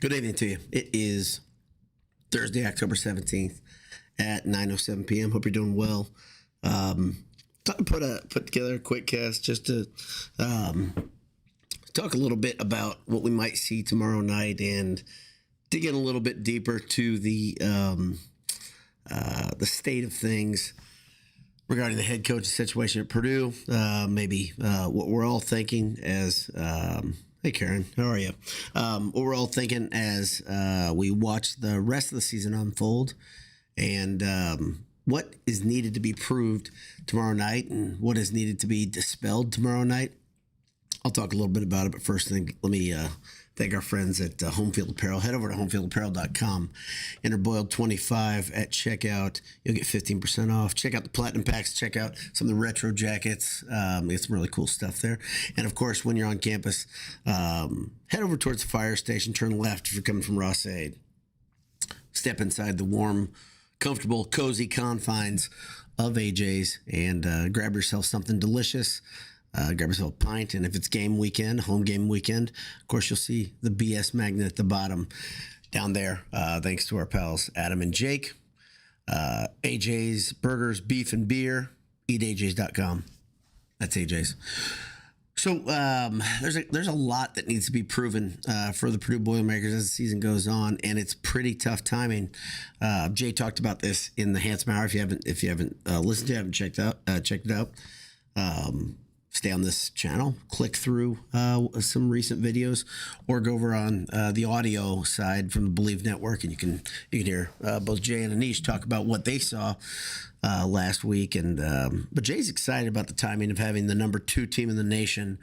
Good evening to you. It is Thursday, October 17th at 9:07 p.m. Hope you're doing well. Thought I'd put together a quick cast just to talk a little bit about what we might see tomorrow night and dig in a little bit deeper to the state of things regarding the head coaching situation at Purdue. Maybe what we're all thinking as hey, Karen, how are you? What we're all thinking as we watch the rest of the season unfold and what is needed to be proved tomorrow night and what is needed to be dispelled tomorrow night. I'll talk a little bit about it, but first thing, let me thank our friends at Home Field Apparel. Head over to homefieldapparel.com. Enter Boiled25 at checkout. You'll get 15% off. Check out the Platinum Packs. Check out some of the retro jackets. Get some really cool stuff there. And, of course, when you're on campus, head over towards the fire station. Turn left if you're coming from Ross-Ade. Step inside the warm, comfortable, cozy confines of AJ's and grab yourself something delicious. Grab yourself a pint, and if it's game weekend, home game weekend, of course, you'll see the BS magnet at the bottom down there, thanks to our pals Adam and Jake. AJ's Burgers, Beef, and Beer, eatajs.com. That's AJ's. So there's a lot that needs to be proven for the Purdue Boilermakers as the season goes on, and it's pretty tough timing. Jay talked about this in the Handsome Hour. If you haven't listened to it, haven't checked it out. Stay on this channel, click through some recent videos, or go over on the audio side from the Believe Network, and you can hear both Jay and Anish talk about what they saw last week. But Jay's excited about the timing of having the number 2 team in the nation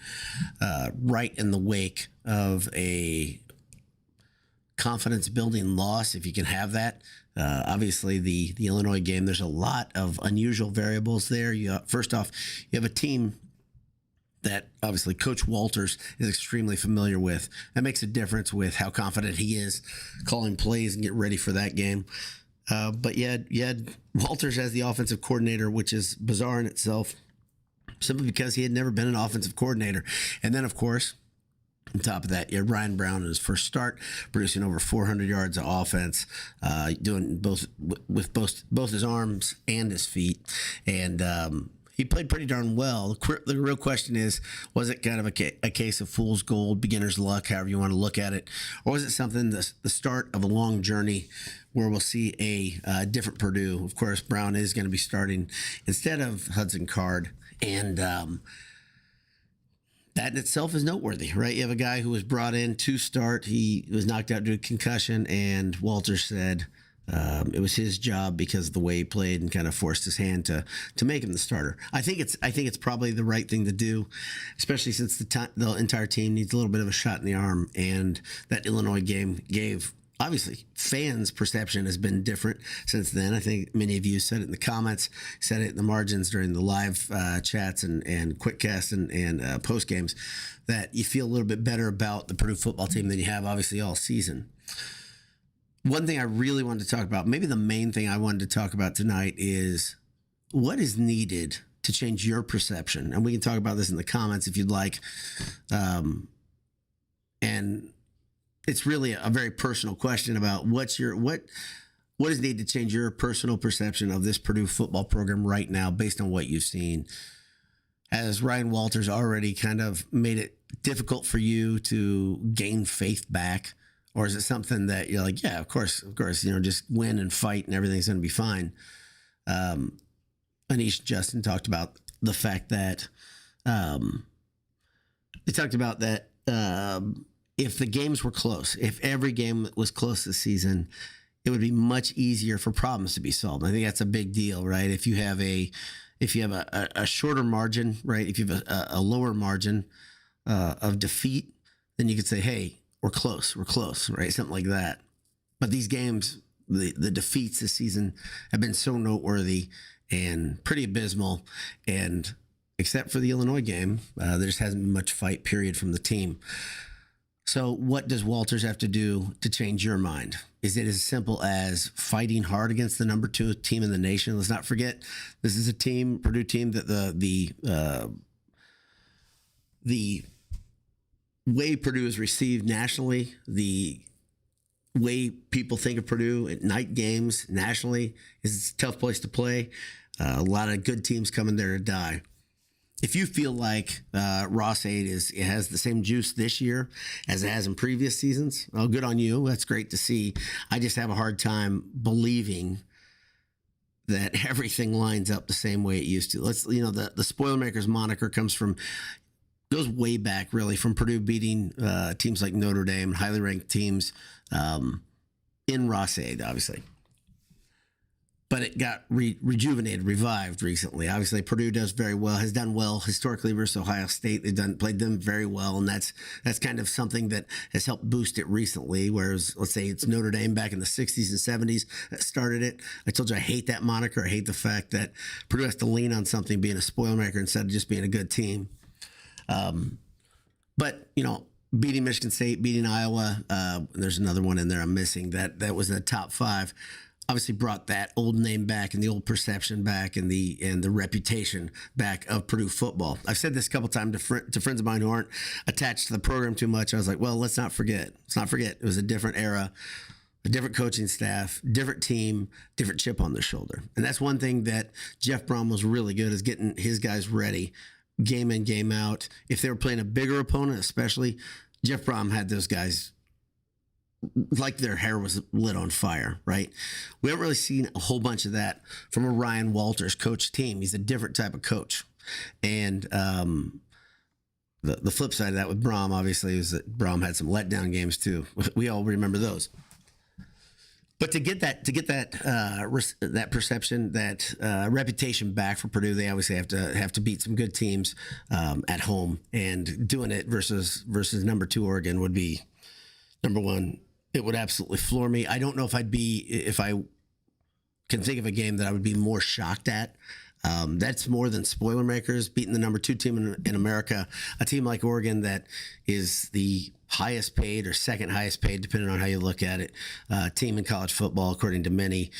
right in the wake of a confidence-building loss, if you can have that. Obviously, the Illinois game, there's a lot of unusual variables there. First off, you have a team that obviously Coach Walters is extremely familiar with. That makes a difference with how confident he is calling plays and get ready for that game. But you had Walters as the offensive coordinator, which is bizarre in itself, simply because he had never been an offensive coordinator. And then, of course, on top of that, you had Ryan Brown in his first start, producing over 400 yards of offense, doing both with both his arms and his feet. And he played pretty darn well. The real question is, was it kind of a case of fool's gold, beginner's luck, however you want to look at it? Or was it something, the start of a long journey where we'll see a different Purdue? Of course, Brown is going to be starting instead of Hudson Card. And that in itself is noteworthy, right? You have a guy who was brought in to start. He was knocked out due to concussion, and Walter said it was his job because of the way he played and kind of forced his hand to make him the starter. I think it's probably the right thing to do, especially since the entire team needs a little bit of a shot in the arm, and that Illinois game gave. Obviously, fans' perception has been different since then. I think many of you said it in the comments, said it in the margins during the live chats and quick casts and post games, that you feel a little bit better about the Purdue football team than you have obviously all season. One thing I really wanted to talk about, maybe the main thing I wanted to talk about tonight, is what is needed to change your perception. And we can talk about this in the comments if you'd like. And it's really a very personal question about what is needed to change your personal perception of this Purdue football program right now based on what you've seen. Has Ryan Walters already kind of made it difficult for you to gain faith back? Or is it something that you're like, yeah, of course, just win and fight and everything's going to be fine? Anish and Justin talked about the fact that if the games were close, if every game was close this season, it would be much easier for problems to be solved. I think that's a big deal, right? If you have a shorter margin, right? If you have a lower margin of defeat, then you could say, hey, we're close, right? Something like that. But these games, the defeats this season have been so noteworthy and pretty abysmal. And except for the Illinois game, there just hasn't been much fight, period, from the team. So what does Walters have to do to change your mind? Is it as simple as fighting hard against the number 2 team in the nation? Let's not forget, this is a team, Purdue team, that the way Purdue is received nationally, the way people think of Purdue at night games nationally is it's a tough place to play. A lot of good teams coming there to die. If you feel like Ross-Ade has the same juice this year as it has in previous seasons, well, good on you. That's great to see. I just have a hard time believing that everything lines up the same way it used to. The Spoilermakers moniker goes way back, really, from Purdue beating teams like Notre Dame, highly ranked teams in Ross-Ade, obviously. But it got rejuvenated, revived recently. Obviously, Purdue has done well historically versus Ohio State. Played them very well, and that's kind of something that has helped boost it recently. Whereas, let's say it's Notre Dame back in the 60s and 70s that started it. I told you I hate that moniker. I hate the fact that Purdue has to lean on something being a Spoilermaker instead of just being a good team. But beating Michigan State, beating Iowa, there's another one in there I'm missing that was in the top 5. Obviously brought that old name back and the old perception back and the reputation back of Purdue football. I've said this a couple times to friends of mine who aren't attached to the program too much. I was like, well, let's not forget. It was a different era, a different coaching staff, different team, different chip on their shoulder. And that's one thing that Jeff Brom was really good, is getting his guys ready, game in, game out. If they were playing a bigger opponent, especially, Jeff Brom had those guys like their hair was lit on fire, right? We haven't really seen a whole bunch of that from a Ryan Walters coach team. He's a different type of coach. And the flip side of that with Brom, obviously, is that Brom had some letdown games too. We all remember those. But to get that perception, that reputation back for Purdue, they obviously have to beat some good teams at home, and doing it versus number 2 Oregon would be number 1. It would absolutely floor me. I don't know if I can think of a game that I would be more shocked at. That's more than Spoilermakers beating the number 2 team in America, a team like Oregon that is the highest paid or second highest paid, depending on how you look at it, team in college football, according to many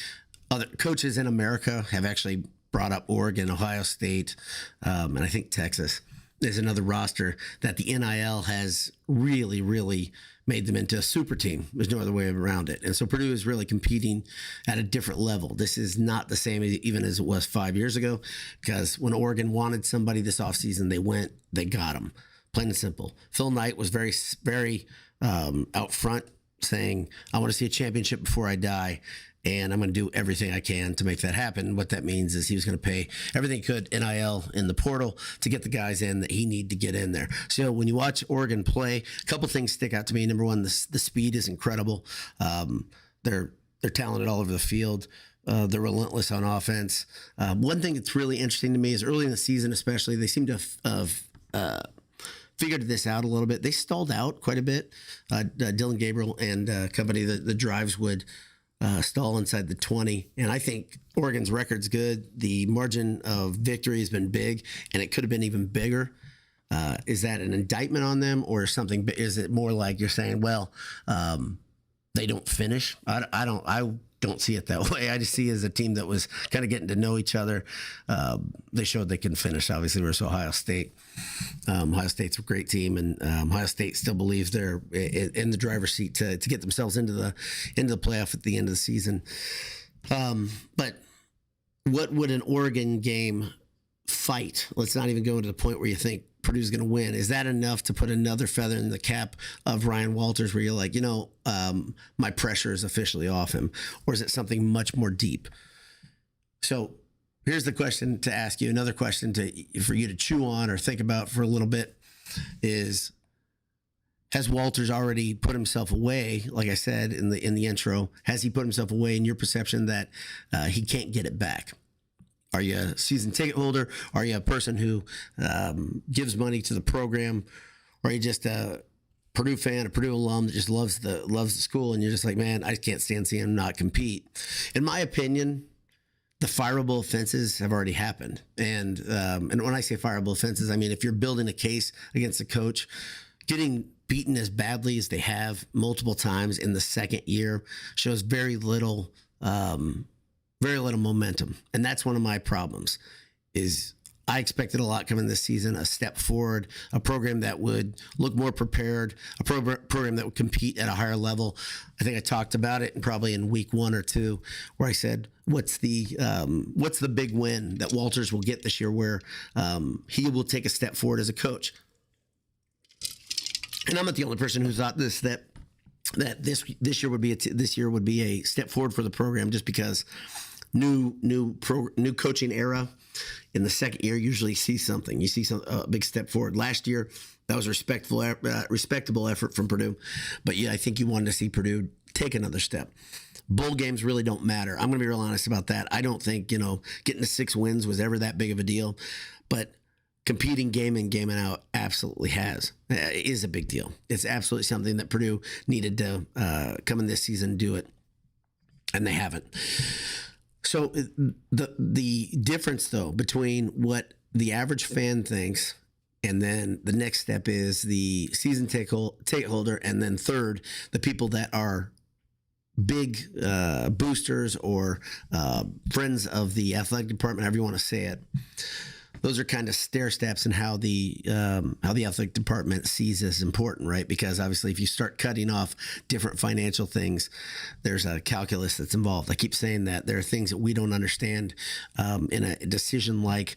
other coaches in America. Have actually brought up Oregon, Ohio State, and I think Texas. There's another roster that the NIL has really, really made them into a super team. There's no other way around it. And so Purdue is really competing at a different level. This is not the same even as it was 5 years ago, because when Oregon wanted somebody this offseason, they got them. Plain and simple. Phil Knight was very, very out front, saying, I want to see a championship before I die, and I'm going to do everything I can to make that happen. What that means is he was going to pay everything he could, NIL in the portal, to get the guys in that he needed to get in there. So when you watch Oregon play, a couple things stick out to me. Number 1, the speed is incredible. They're talented all over the field. They're relentless on offense. One thing that's really interesting to me is early in the season, especially, they seem to have figured this out a little bit. They stalled out quite a bit. Dylan Gabriel and company, the drives would stall inside the 20. And I think Oregon's record's good. The margin of victory has been big, and it could have been even bigger. Is that an indictment on them, or something? Is it more like you're saying, well, they don't finish? I don't see it that way. I just see it as a team that was kind of getting to know each other. They showed they can finish, obviously, versus Ohio State. Ohio State's a great team, and Ohio State still believes they're in the driver's seat to get themselves into the playoff at the end of the season. But what would an Oregon game fight? Let's not even go to the point where you think Purdue's going to win. Is that enough to put another feather in the cap of Ryan Walters, where you're like, my pressure is officially off him? Or is it something much more deep? So here's the question to ask you. Another question for you to chew on or think about for a little bit is, has Walters already put himself away? Like I said in the intro, has he put himself away in your perception that he can't get it back? Are you a season ticket holder? Are you a person who gives money to the program? Or are you just a Purdue fan, a Purdue alum that just loves the school, and you're just like, man, I just can't stand seeing him not compete? In my opinion, the fireable offenses have already happened. And when I say fireable offenses, I mean, if you're building a case against a coach, getting beaten as badly as they have multiple times in the second year shows very little momentum. And that's one of my problems, is I expected a lot coming this season, a step forward, a program that would look more prepared, a program that would compete at a higher level. I think I talked about it probably in week 1 or 2, where I said, what's the big win that Walters will get this year where he will take a step forward as a coach? And I'm not the only person who thought this, that this year would be a step forward for the program, just because new coaching era in the second year usually see something. You see a big step forward. Last year, that was respectable effort from Purdue, but yeah, I think you wanted to see Purdue take another step. Bowl games really don't matter. I'm going to be real honest about that. I don't think getting to 6 wins was ever that big of a deal, but competing game in, game out absolutely is a big deal. It's absolutely something that Purdue needed to come in this season and do it, and they haven't. So the difference, though, between what the average fan thinks and then the next step is the season ticket holder, and then third, the people that are big boosters or friends of the athletic department, however you want to say it. Those are kind of stair steps in how the athletic department sees this important, right? Because obviously, if you start cutting off different financial things, there's a calculus that's involved. I keep saying that there are things that we don't understand in a decision like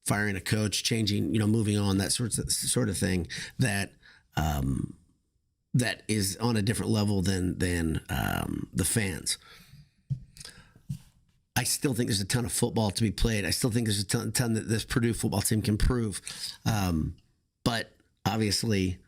firing a coach, changing, moving on, that sort of thing that is on a different level than the fans. I still think there's a ton of football to be played. I still think there's a ton that this Purdue football team can prove. But obviously,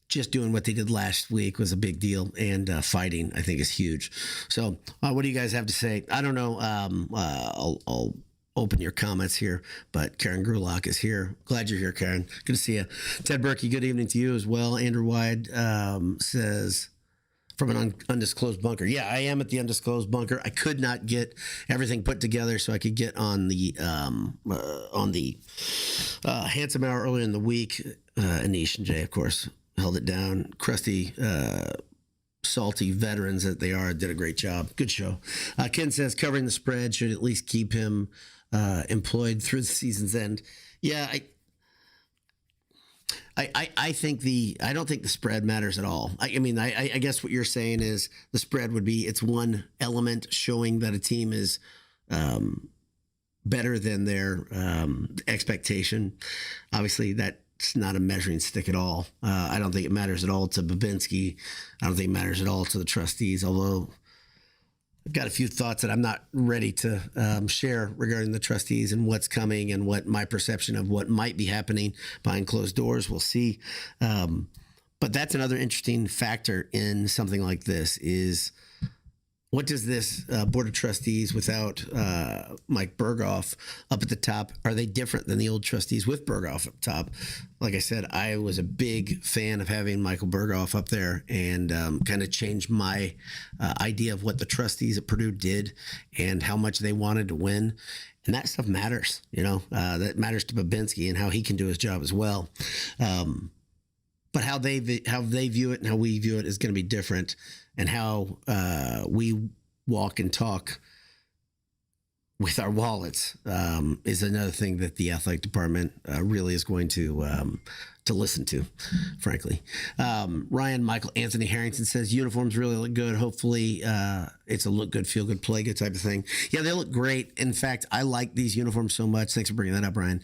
just doing what they did last week was a big deal, and fighting, I think, is huge. So what do you guys have to say? I don't know. I'll open your comments here, but Karen Grulock is here. Glad you're here, Karen. Good to see you. Ted Berkey, good evening to you as well. Andrew Wide says, from an undisclosed bunker. Yeah, I am at the undisclosed bunker. I could not get everything put together so I could get on the Handsome Hour earlier in the week. Anish and Jay, of course, held it down. Crusty, salty veterans that they are, did a great job. Good show. Ken says covering the spread should at least keep him employed through the season's end. Yeah, I think I don't think the spread matters at all. I guess what you're saying is the spread would be, it's one element showing that a team is better than their expectation. Obviously, that's not a measuring stick at all. I don't think it matters at all to Babinski. I don't think it matters at all to the trustees, although I've got a few thoughts that I'm not ready to share regarding the trustees and what's coming and what my perception of what might be happening behind closed doors. We'll see. But that's another interesting factor in something like this is, what does this board of trustees without Mike Berghoff up at the top, are they different than the old trustees with Berghoff up top? Like I said, I was a big fan of having Michael Berghoff up there, and kind of changed my idea of what the trustees at Purdue did and how much they wanted to win. And that stuff matters, that matters to Babinski and how he can do his job as well. But how they view it and how we view it is going to be different, and how we walk and talk with our wallets is another thing that the athletic department really is going to listen to, frankly. Ryan Michael Anthony Harrington says uniforms really look good. Hopefully it's a look good, feel good, play good type of thing. Yeah, they look great. In fact, I like these uniforms so much. Thanks for bringing that up, Ryan.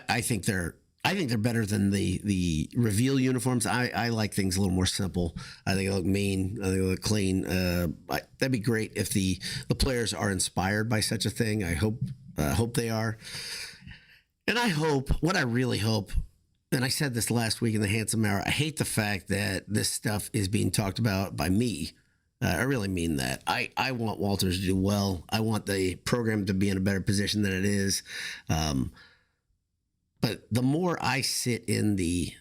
I think they're better than the reveal uniforms. I like things a little more simple. I think they look mean. I think they look clean. That'd be great if the players are inspired by such a thing. I hope they are. And what I really hope, and I said this last week in the Handsome Hour, I hate the fact that this stuff is being talked about by me. I really mean that. I want Walters to do well. I want the program to be in a better position than it is. But the more I sit in the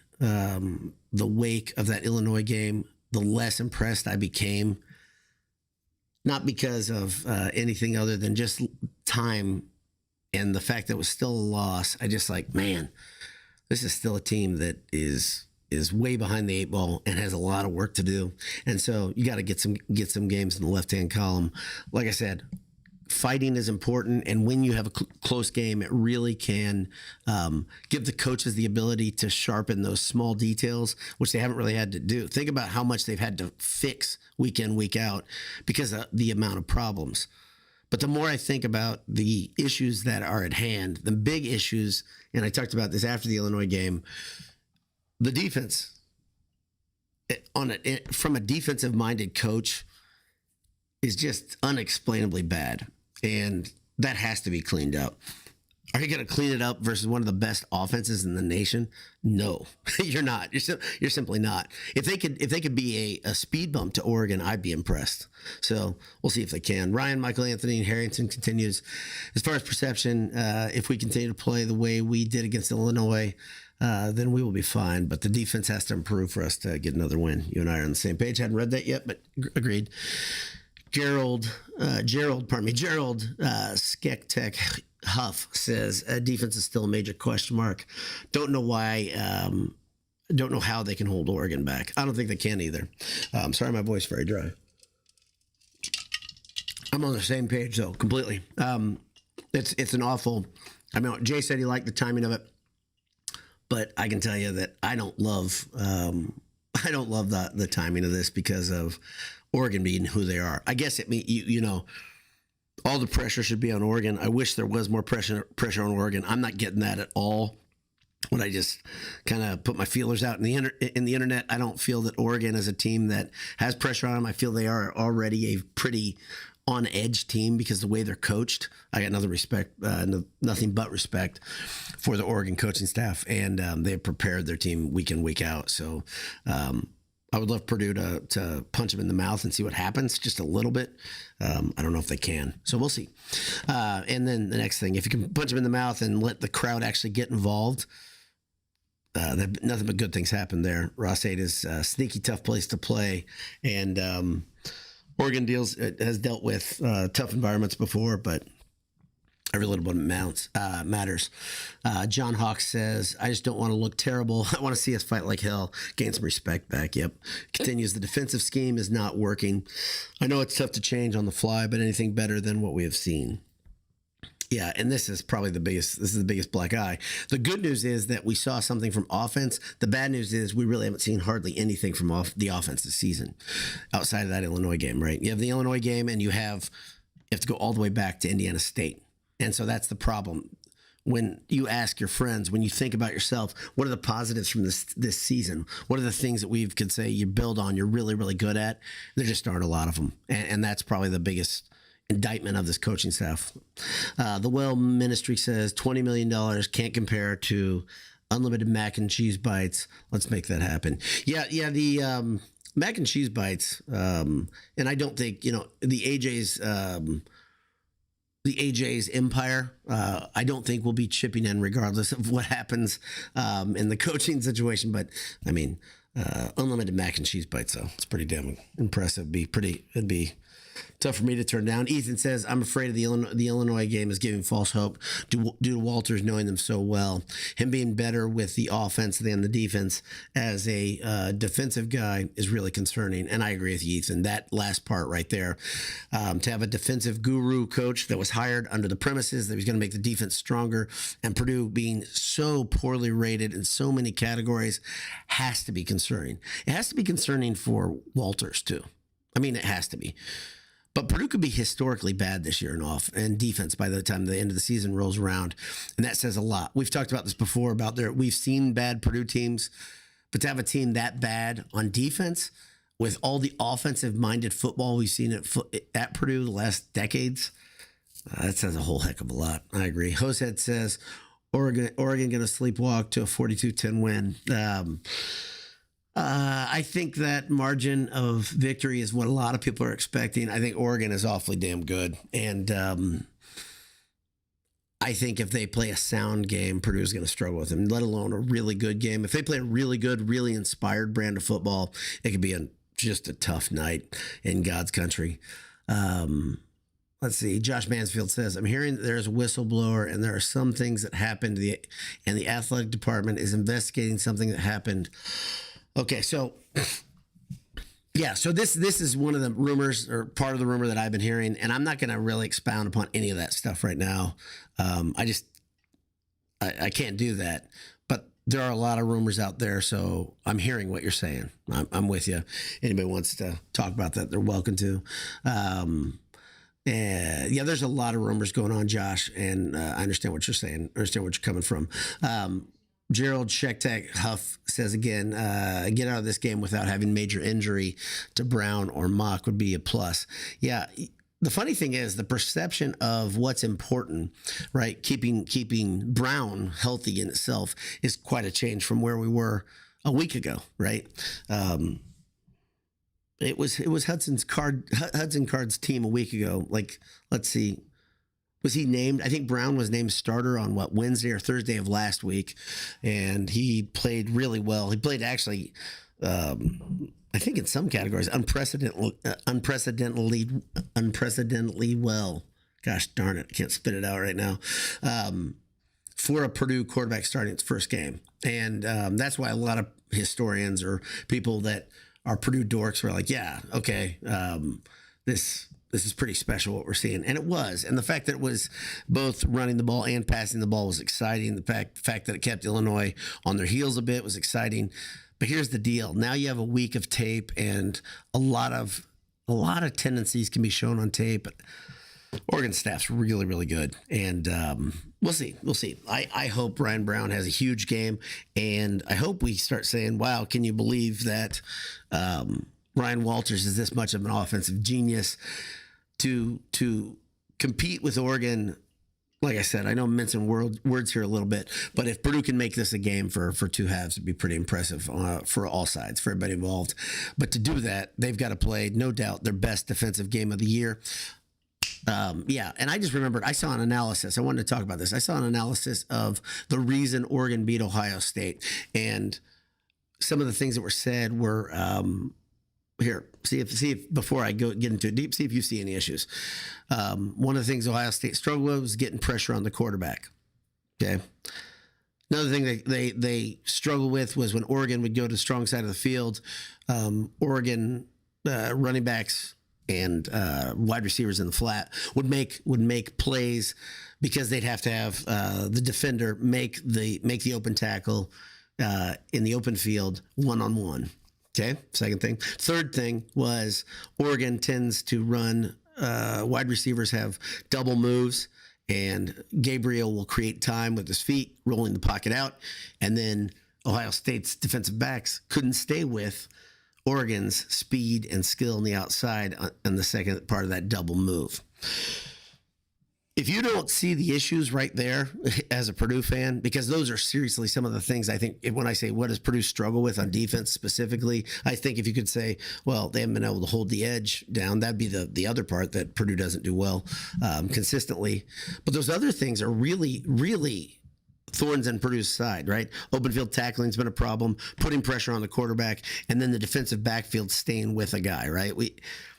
wake of that Illinois game, the less impressed I became. Not because of anything other than just time and the fact that it was still a loss. I just man, this is still a team that is way behind the 8 ball and has a lot of work to do. And so you got to get some games in the left-hand column. Like I said, fighting is important, and when you have a close game, it really can give the coaches the ability to sharpen those small details, which they haven't really had to do. Think about how much they've had to fix week in, week out because of the amount of problems. But the more I think about the issues that are at hand, the big issues, and I talked about this after the Illinois game, the defense, from a defensive-minded coach, is just unexplainably bad. And that has to be cleaned up. Are you going to clean it up versus one of the best offenses in the nation? No, you're not. You're simply not. If they could be a speed bump to Oregon, I'd be impressed. So we'll see if they can. Ryan, Michael Anthony, and Harrington continues. As far as perception, if we continue to play the way we did against Illinois, then we will be fine. But the defense has to improve for us to get another win. You and I are on the same page. Hadn't read that yet, but agreed. Gerald Skektek Huff says defense is still a major question mark. Don't know why. Don't know how they can hold Oregon back. I don't think they can either. Sorry, my voice is very dry. I'm on the same page though, completely. It's an awful. I mean, Jay said he liked the timing of it, but I can tell you that I don't love. I don't love the timing of this because of Oregon being who they are. I guess it means you know, all the pressure should be on Oregon. I wish there was more pressure on Oregon. I'm not getting that at all. When I just kind of put my feelers out in the internet, I don't feel that Oregon is a team that has pressure on them. I feel they are already a pretty on edge team because the way they're coached. I got nothing but respect for the Oregon coaching staff, and they've prepared their team week in, week out. So I would love Purdue to punch them in the mouth and see what happens just a little bit. I don't know if they can. So we'll see. And then the next thing, if you can punch them in the mouth and let the crowd actually get involved, nothing but good things happen there. Ross-Ade is a sneaky tough place to play. And Oregon has dealt with tough environments before, but every little bit matters. John Hawks says, I just don't want to look terrible. I want to see us fight like hell, gain some respect back. Yep. Continues, the defensive scheme is not working. I know it's tough to change on the fly, but anything better than what we have seen. Yeah, and this is probably the biggest black eye. The good news is that we saw something from offense. The bad news is we really haven't seen hardly anything from the offense this season outside of that Illinois game, right? You have the Illinois game and you have to go all the way back to Indiana State. And so that's the problem. When you ask your friends, when you think about yourself, what are the positives from this season? What are the things that we could say you build on, you're really, really good at? There just aren't a lot of them. And that's probably the biggest indictment of this coaching staff. The Well Ministry says $20 million can't compare to unlimited mac and cheese bites. Let's make that happen. Yeah. The mac and cheese bites, and I don't think the AJ's empire. I don't think will be chipping in regardless of what happens in the coaching situation. But I mean, unlimited mac and cheese bites, though, it's pretty damn impressive. It'd be tough for me to turn down. Ethan says, I'm afraid of the Illinois game is giving false hope due to Walters knowing them so well. Him being better with the offense than the defense as a defensive guy is really concerning. And I agree with you, Ethan. That last part right there, to have a defensive guru coach that was hired under the premises that was going to make the defense stronger, and Purdue being so poorly rated in so many categories has to be concerning. It has to be concerning for Walters too. I mean, it has to be. But Purdue could be historically bad this year and defense by the time the end of the season rolls around. And that says a lot. We've talked about this before we've seen bad Purdue teams, but to have a team that bad on defense with all the offensive minded football we've seen at Purdue the last decades, that says a whole heck of a lot. I agree. Hosehead says Oregon going to sleepwalk to a 42-10 win. I think that margin of victory is what a lot of people are expecting. I think Oregon is awfully damn good. And I think if they play a sound game, Purdue is going to struggle with them, let alone a really good game. If they play a really good, really inspired brand of football, it could be just a tough night in God's country. Let's see. Josh Mansfield says, I'm hearing that there's a whistleblower and there are some things that happened and the athletic department is investigating something that happened. Okay, so Yeah, so this is one of the rumors, or part of the rumor that I've been hearing, and I'm not going to really expound upon any of that stuff right now. I can't do that, but there are a lot of rumors out there, so I'm hearing what you're saying. I'm with you. Anybody wants to talk about that, they're welcome to. Yeah, there's a lot of rumors going on, Josh, and I understand what you're saying. I understand what you're coming from. Gerald Shektek Huff says again, get out of this game without having major injury to Brown or Mock would be a plus. Yeah. The funny thing is the perception of what's important, right? Keeping Brown healthy in itself is quite a change from where we were a week ago, right? It was Hudson Card's team a week ago. Like, let's see. Was he named? I think Brown was named starter on Wednesday or Thursday of last week, and he played really well. He played actually, I think in some categories, unprecedentedly well. Gosh darn it, I can't spit it out right now. For a Purdue quarterback starting its first game, and that's why a lot of historians or people that are Purdue dorks were like, yeah, okay, this is pretty special what we're seeing. And it was. And the fact that it was both running the ball and passing the ball was exciting. The fact that it kept Illinois on their heels a bit was exciting. But here's the deal. Now you have a week of tape, and a lot of tendencies can be shown on tape. Oregon staff's really, really good. And we'll see. We'll see. I hope Ryan Brown has a huge game. And I hope we start saying, wow, can you believe that Ryan Walters is this much of an offensive genius to compete with Oregon. Like I said, I know I'm mincing words here a little bit, but if Purdue can make this a game for two halves, it'd be pretty impressive for all sides, for everybody involved. But to do that, they've got to play, no doubt, their best defensive game of the year. Yeah, and I just remembered, I saw an analysis. I wanted to talk about this. I saw an analysis of the reason Oregon beat Ohio State, and some of the things that were said were here. See if before I get into it deep, see if you see any issues. One of the things Ohio State struggled with was getting pressure on the quarterback. Okay. Another thing they struggled with was when Oregon would go to the strong side of the field. Oregon running backs and wide receivers in the flat would make plays because they'd have to have the defender make the open tackle in the open field one-on-one. Okay, second thing. Third thing was Oregon tends to run, wide receivers have double moves, and Gabriel will create time with his feet, rolling the pocket out, and then Ohio State's defensive backs couldn't stay with Oregon's speed and skill on the outside on the second part of that double move. If you don't see the issues right there as a Purdue fan, because those are seriously some of the things I think, when I say what does Purdue struggle with on defense specifically, I think if you could say, well, they haven't been able to hold the edge down, that'd be the other part that Purdue doesn't do well consistently. But those other things are really, really thorns in Purdue's side, right? Open field tackling's been a problem, putting pressure on the quarterback, and then the defensive backfield staying with a guy, right?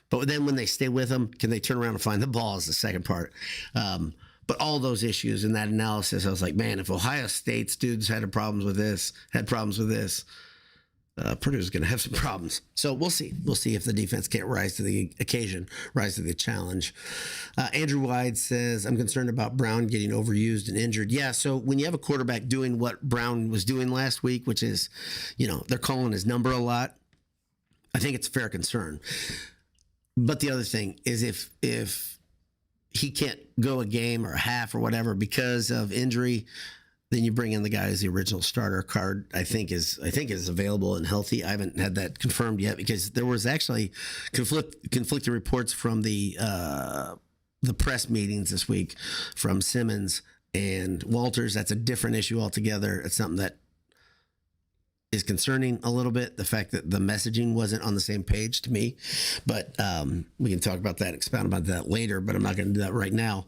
But then when they stay with them, can they turn around and find the ball is the second part. But all those issues in that analysis, I was like, man, if Ohio State's dudes had problems with this, Purdue's going to have some problems. So we'll see. We'll see if the defense can't rise to the occasion, rise to the challenge. Andrew Wide says, I'm concerned about Brown getting overused and injured. Yeah, so when you have a quarterback doing what Brown was doing last week, which is, they're calling his number a lot, I think it's a fair concern. But the other thing is if he can't go a game or a half or whatever because of injury, then you bring in the guy as the original starter. Card I think is available and healthy. I haven't had that confirmed yet because there was actually conflicting reports from the press meetings this week from Simmons and Walters. That's a different issue altogether. It's something that is concerning a little bit, the fact that the messaging wasn't on the same page to me. But we can talk about that, expound about that later, but I'm not going to do that right now.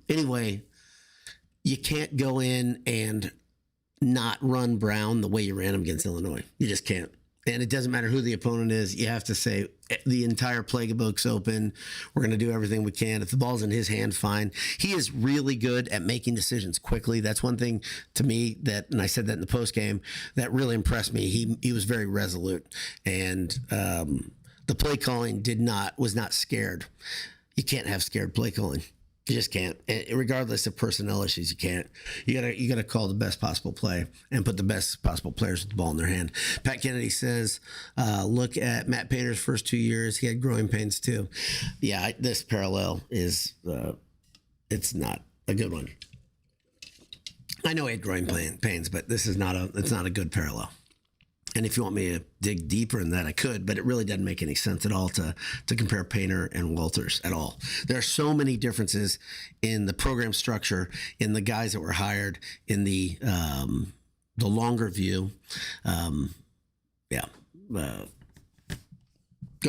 Anyway, you can't go in and not run Brown the way you ran him against Illinois. You just can't. And it doesn't matter who the opponent is. You have to say the entire playbook's open. We're going to do everything we can. If the ball's in his hand, fine. He is really good at making decisions quickly. That's one thing to me that, and I said that in the post game, that really impressed me. He was very resolute, and the play calling was not scared. You can't have scared play calling. You just can't. And regardless of personnel issues, you can't. You gotta call the best possible play and put the best possible players with the ball in their hand. Pat Kennedy says, look at Matt Painter's first 2 years. He had growing pains too. Yeah, this parallel is it's not a good one. I know he had growing pains, but this is it's not a good parallel. And if you want me to dig deeper in that, I could, but it really doesn't make any sense at all to compare Painter and Walters at all. There are so many differences in the program structure, in the guys that were hired, in the longer view. Go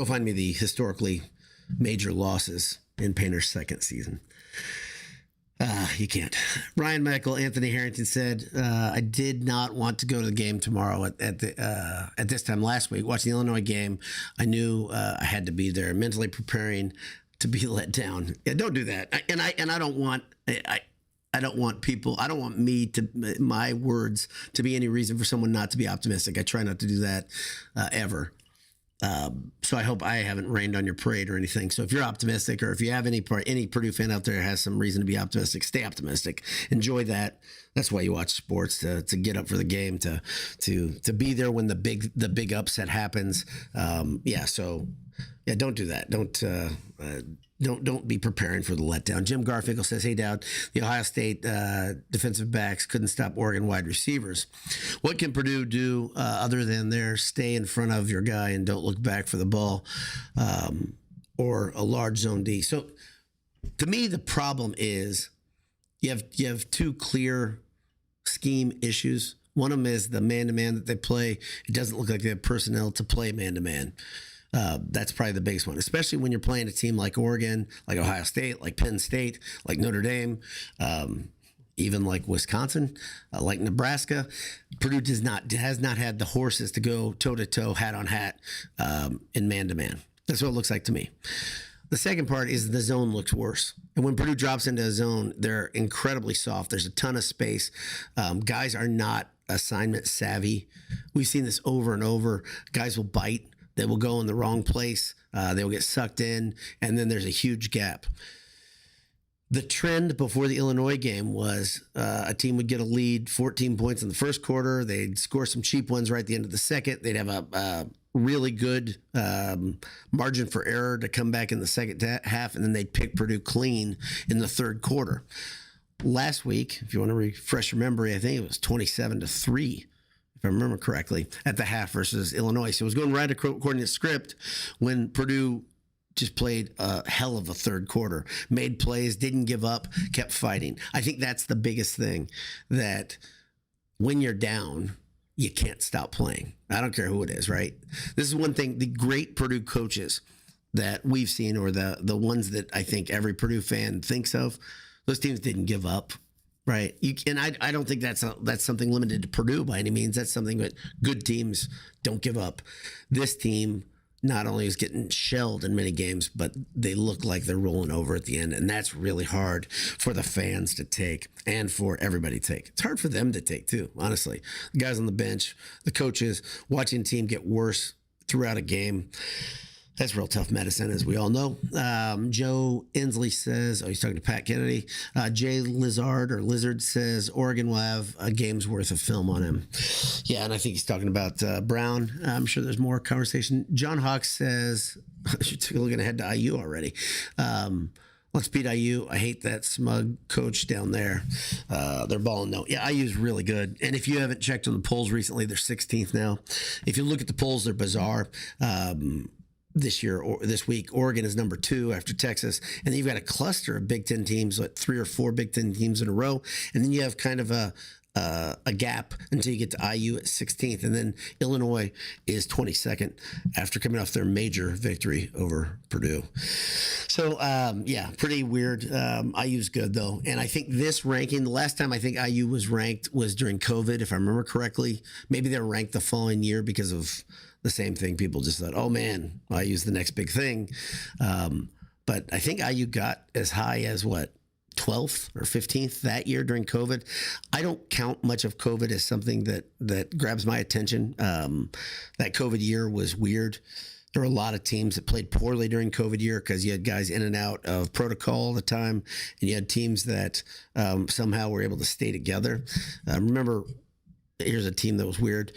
find me the historically major losses in Painter's second season. You can't. Ryan Michael Anthony Harrington said, I did not want to go to the game tomorrow at this time last week. Watching the Illinois game, I knew I had to be there, mentally preparing to be let down. Yeah, don't do that. I don't want my words to be any reason for someone not to be optimistic. I try not to do that ever. So I hope I haven't rained on your parade or anything. So if you're optimistic, or if you have any Purdue fan out there that has some reason to be optimistic, stay optimistic. Enjoy that. That's why you watch sports, to get up for the game, to be there when the big upset happens. So don't do that. Don't be preparing for the letdown. Jim Garfinkel says, hey, Dowd, the Ohio State defensive backs couldn't stop Oregon wide receivers. What can Purdue do other than stay in front of your guy and don't look back for the ball, or a large zone D? So to me, the problem is you have two clear scheme issues. One of them is the man-to-man that they play. It doesn't look like they have personnel to play man-to-man. That's probably the biggest one, especially when you're playing a team like Oregon, like Ohio State, like Penn State, like Notre Dame, even like Wisconsin, like Nebraska. Purdue has not had the horses to go toe-to-toe, hat-on-hat in man-to-man. That's what it looks like to me. The second part is the zone looks worse. And when Purdue drops into a zone, they're incredibly soft. There's a ton of space. Guys are not assignment savvy. We've seen this over and over. Guys will bite. They will go in the wrong place. They will get sucked in, and then there's a huge gap. The trend before the Illinois game was a team would get a lead, 14 points in the first quarter. They'd score some cheap ones right at the end of the second. They'd have a really good margin for error to come back in the second half, and then they'd pick Purdue clean in the third quarter. Last week, if you want to refresh your memory, I think it was 27-3. If I remember correctly, at the half versus Illinois. So it was going right according to script when Purdue just played a hell of a third quarter, made plays, didn't give up, kept fighting. I think that's the biggest thing, that when you're down, you can't stop playing. I don't care who it is, right? This is one thing, the great Purdue coaches that we've seen, or the ones that I think every Purdue fan thinks of, those teams didn't give up. Right. I don't think that's something limited to Purdue by any means. That's something that good teams don't give up. This team not only is getting shelled in many games, but they look like they're rolling over at the end. And that's really hard for the fans to take and for everybody to take. It's hard for them to take too, honestly. The guys on the bench, the coaches, watching the team get worse throughout a game. That's real tough medicine, as we all know. Joe Inslee says, he's talking to Pat Kennedy. Jay Lizard says, Oregon will have a game's worth of film on him. Yeah, and I think he's talking about Brown. I'm sure there's more conversation. John Hawks says, you're looking ahead to IU already. Let's beat IU. I hate that smug coach down there. They're balling no. Yeah, IU's really good. And if you haven't checked on the polls recently, they're 16th now. If you look at the polls, they're bizarre. This year or this week, Oregon is number 2 after Texas, and then you've got a cluster of Big Ten teams, like 3 or 4 Big Ten teams in a row, and then you have kind of a gap until you get to IU at 16th, and then Illinois is 22nd after coming off their major victory over Purdue. So pretty weird. IU's good though, and I think this ranking, the last time I think IU was ranked was during COVID, if I remember correctly. Maybe they were ranked the following year because of the same thing. People just thought, oh man, IU's the next big thing. But I think IU got as high as what, 12th or 15th that year during COVID. I don't count much of COVID as something that grabs my attention. That COVID year was weird. There were a lot of teams that played poorly during COVID year because you had guys in and out of protocol all the time, and you had teams that somehow were able to stay together. Remember, here's a team that was weird.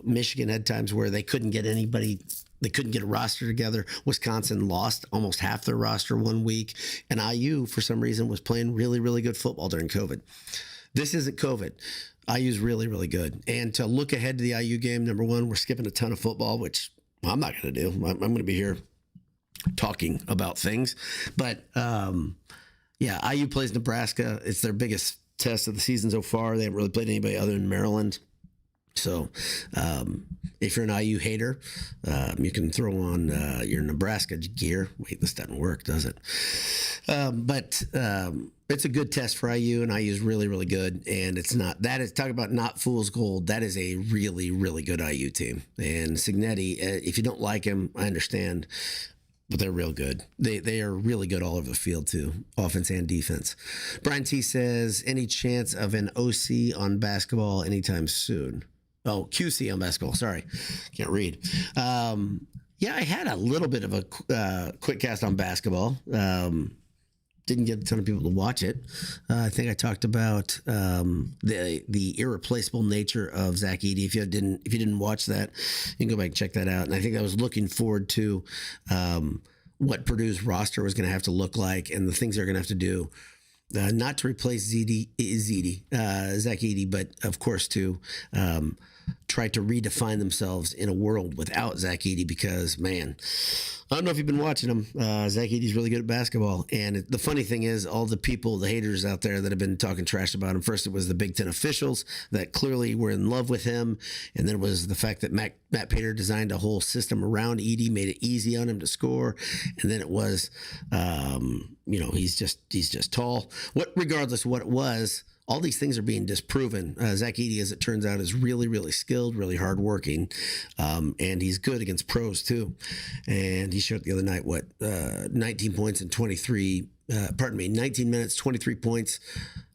Michigan had times where they couldn't get anybody. They couldn't get a roster together. Wisconsin lost almost half their roster one week, and IU, for some reason, was playing really, really good football during COVID. This isn't COVID. IU's really, really good. And to look ahead to the IU game, number one, we're skipping a ton of football, which I'm not going to do. I'm going to be here talking about things. But, yeah, IU plays Nebraska. It's their biggest test of the season so far. They haven't really played anybody other than Maryland. So if you're an IU hater, you can throw on your Nebraska gear. Wait, this doesn't work, does it? But it's a good test for IU, and IU is really, really good. And it's not, that is, talk about not fool's gold. That is a really, really good IU team. And Cignetti, if you don't like him, I understand, but they're real good. They are really good all over the field too, offense and defense. Brian T says, any chance of an OC on basketball anytime soon? Oh, QC on basketball. Sorry, can't read. Yeah, I had a little bit of a quick cast on basketball. Didn't get a ton of people to watch it. I think I talked about the irreplaceable nature of Zach Edey. If you didn't watch that, you can go back and check that out. And I think I was looking forward to what Purdue's roster was going to have to look like and the things they're going to have to do. Not to replace Zach Edey, but of course to try to redefine themselves in a world without Zach Edey, because, man, I don't know if you've been watching him. Zach Edey's really good at basketball. And the funny thing is, all the people, the haters out there that have been talking trash about him, first it was the Big Ten officials that clearly were in love with him. And then it was the fact that Matt Painter designed a whole system around Edey, made it easy on him to score. And then it was, he's just tall. Regardless of what it was, all these things are being disproven. Zach Edey, as it turns out, is really, really skilled, really hardworking, and he's good against pros too. And he showed the other night 19 points and 19 minutes, 23 points,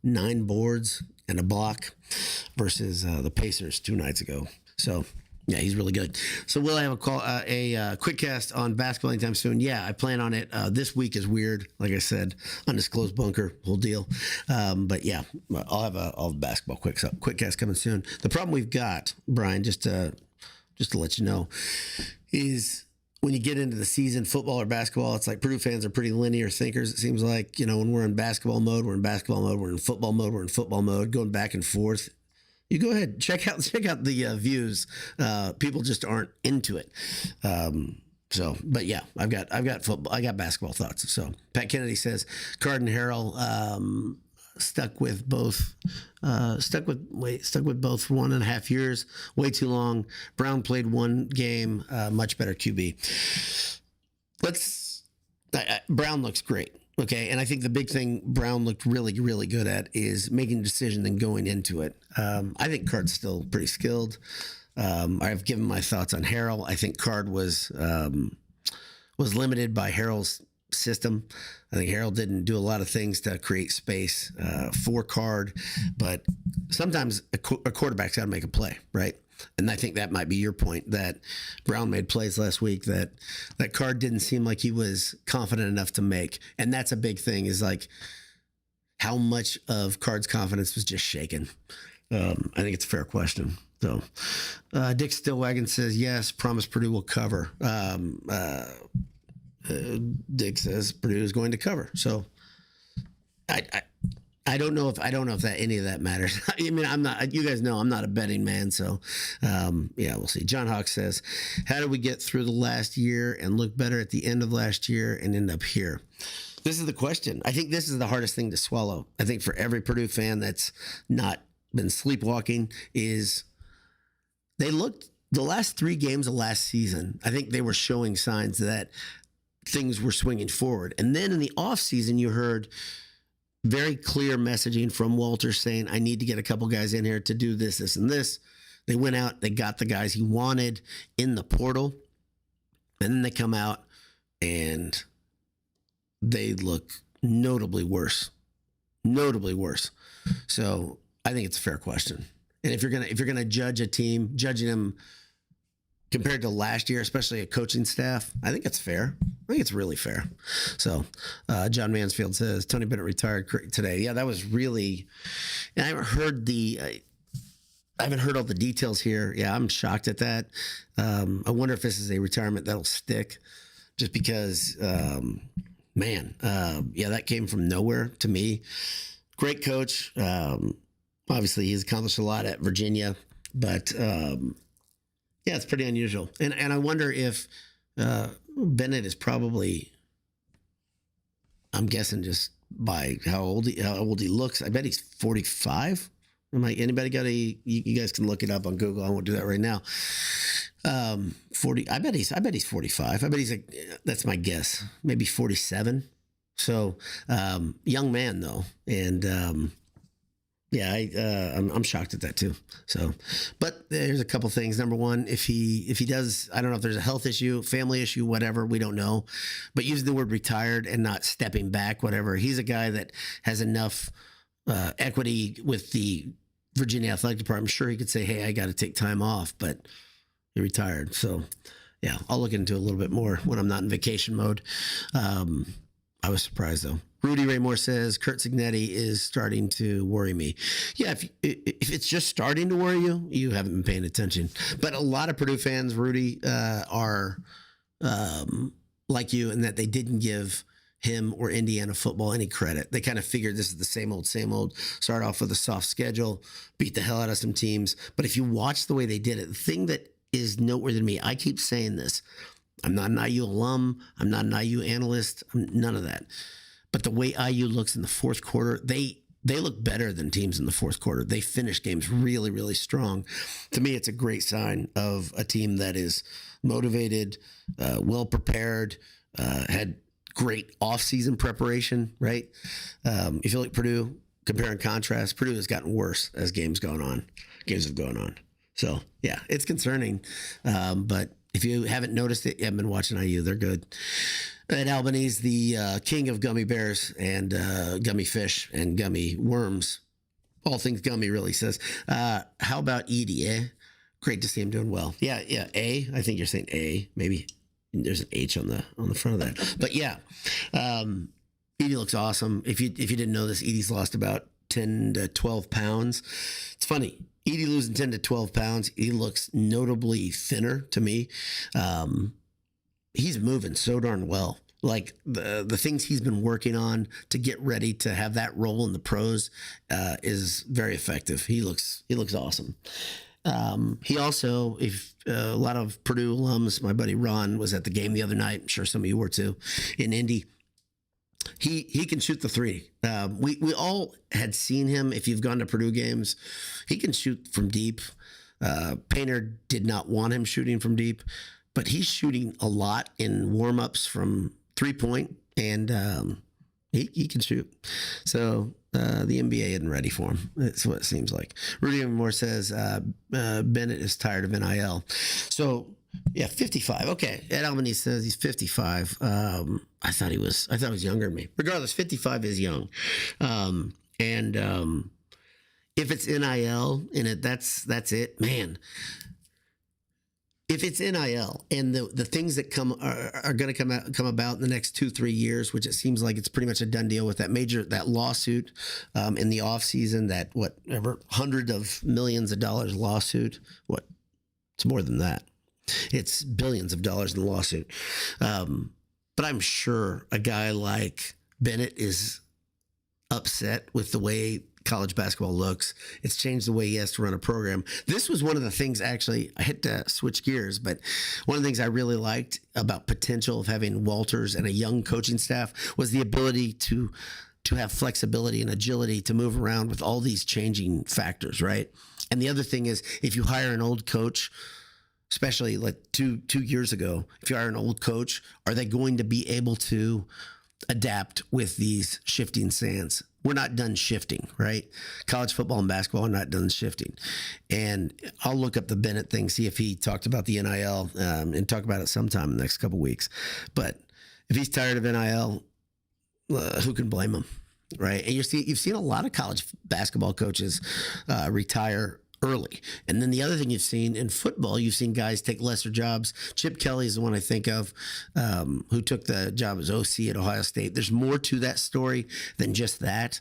9 boards, and a block versus the Pacers 2 nights ago. So, yeah, he's really good. So we'll have a quick cast on basketball anytime soon. Yeah, I plan on it. This week is weird. Like I said, undisclosed bunker, whole deal. But yeah, I'll have all the basketball quick cast coming soon. The problem we've got, Brian, just to let you know, is when you get into the season, football or basketball, it's like Purdue fans are pretty linear thinkers. It seems like, when we're in basketball mode, we're in basketball mode. We're in football mode, we're in football mode, going back and forth. You go ahead, check out the views. People just aren't into it. But yeah, I've got football. I got basketball thoughts. So Pat Kennedy says Card and Harrell stuck with both for 1.5 years, way too long. Brown played one game, much better QB. Brown looks great. Okay, and I think the big thing Brown looked really, really good at is making a decision and going into it. I think Card's still pretty skilled. I've given my thoughts on Harrell. I think Card was limited by Harrell's system. I think Harrell didn't do a lot of things to create space for Card, but sometimes a quarterback's got to make a play, right? And I think that might be your point, that Brown made plays last week that Card didn't seem like he was confident enough to make. And that's a big thing, is like how much of Card's confidence was just shaken. I think it's a fair question. So Dick Stillwagon says, yes, promise Purdue will cover. Dick says Purdue is going to cover. So I don't know if that any of that matters. I mean, I'm not. You guys know I'm not a betting man, so yeah, we'll see. John Hawk says, "How did we get through the last year and look better at the end of last year and end up here?" This is the question. I think this is the hardest thing to swallow. I think for every Purdue fan that's not been sleepwalking, is they looked the last 3 games of last season. I think they were showing signs that things were swinging forward, and then in the offseason, you heard very clear messaging from Walter saying, I need to get a couple guys in here to do this, this, and this. They went out, they got the guys he wanted in the portal, and then they come out and they look notably worse. Notably worse. So I think it's a fair question. And if you're gonna judge a team, judging them compared to last year, especially a coaching staff, I think it's fair. I think it's really fair. So John Mansfield says Tony Bennett retired today. Yeah, that was really. And I haven't heard all the details here. Yeah, I'm shocked at that. I wonder if this is a retirement that'll stick, just because. Yeah, that came from nowhere to me. Great coach. Obviously, he's accomplished a lot at Virginia, but yeah, it's pretty unusual. And I wonder if Bennett is probably, I'm guessing just by how old he looks. I bet he's 45. Anybody got you guys can look it up on Google. I won't do that right now. 40. I bet he's 45. I bet he's that's my guess. Maybe 47. So, young man though. And, yeah, I'm shocked at that too. So, but there's a couple things. Number one, if he does, I don't know if there's a health issue, family issue, whatever, we don't know, but using the word retired and not stepping back, whatever. He's a guy that has enough, equity with the Virginia Athletic Department. I'm sure he could say, hey, I got to take time off, but he retired. So yeah, I'll look into it a little bit more when I'm not in vacation mode. I was surprised though. Rudy Raymore says Kurt Signetti is starting to worry me. Yeah, if it's just starting to worry you, you haven't been paying attention. But a lot of Purdue fans, Rudy, are like you in that they didn't give him or Indiana football any credit. They kind of figured this is the same old, start off with a soft schedule, beat the hell out of some teams. But if you watch the way they did it, the thing that is noteworthy to me, I keep saying this, I'm not an IU alum, I'm not an IU analyst, none of that. But the way IU looks in the fourth quarter, they look better than teams in the fourth quarter. They finish games really, really strong. To me, it's a great sign of a team that is motivated, well prepared, had great off-season preparation, right? If you look at Purdue, compare and contrast, Purdue has gotten worse as games have gone on. So, yeah, it's concerning. But if you haven't noticed it, you haven't been watching IU, they're good. At Albany's, the king of gummy bears and gummy fish and gummy worms, all things gummy, really says, how about Edie, eh? Great to see him doing well. Yeah, A. I think you're saying A, maybe. There's an H on the front of that. But yeah, Edie looks awesome. If you didn't know this, Edie's lost about 10 to 12 pounds. It's funny. Edie losing 10 to 12 pounds. He looks notably thinner to me. He's moving so darn well. Like the things he's been working on to get ready to have that role in the pros is very effective. He looks awesome. He also, if a lot of Purdue alums, my buddy Ron was at the game the other night. I'm sure some of you were too, in Indy. He can shoot the three. We all had seen him. If you've gone to Purdue games, he can shoot from deep. Painter did not want him shooting from deep, but he's shooting a lot in warm-ups from 3-point, and he can shoot. So the NBA isn't ready for him. That's what it seems like. Rudy Moore says Bennett is tired of NIL. So yeah, 55. Okay, Ed Albany says he's 55. I thought he was younger than me. Regardless, 55 is young. And if it's NIL and that's it, man. If it's NIL and the things that are going to come about in the next 2-3 years, which it seems like it's pretty much a done deal with that lawsuit in the off season, that whatever hundreds of millions of dollars lawsuit, it's more than that. It's billions of dollars in the lawsuit. But I'm sure a guy like Bennett is upset with the way college basketball looks. It's changed the way he has to run a program. This was one of the things, actually, I hate to switch gears, but one of the things I really liked about potential of having Walters and a young coaching staff was the ability to have flexibility and agility to move around with all these changing factors, right? And the other thing is, if you hire an old coach, especially like two years ago, if you hire an old coach, are they going to be able to adapt with these shifting sands. We're not done shifting, right? College football and basketball are not done shifting. And I'll look up the Bennett thing, see if he talked about the NIL, and talk about it sometime in the next couple of weeks. But if he's tired of NIL, who can blame him, right? And you've seen a lot of college basketball coaches retire early. And then the other thing you've seen in football, you've seen guys take lesser jobs. Chip Kelly is the one I think of, who took the job as OC at Ohio State. There's more to that story than just that.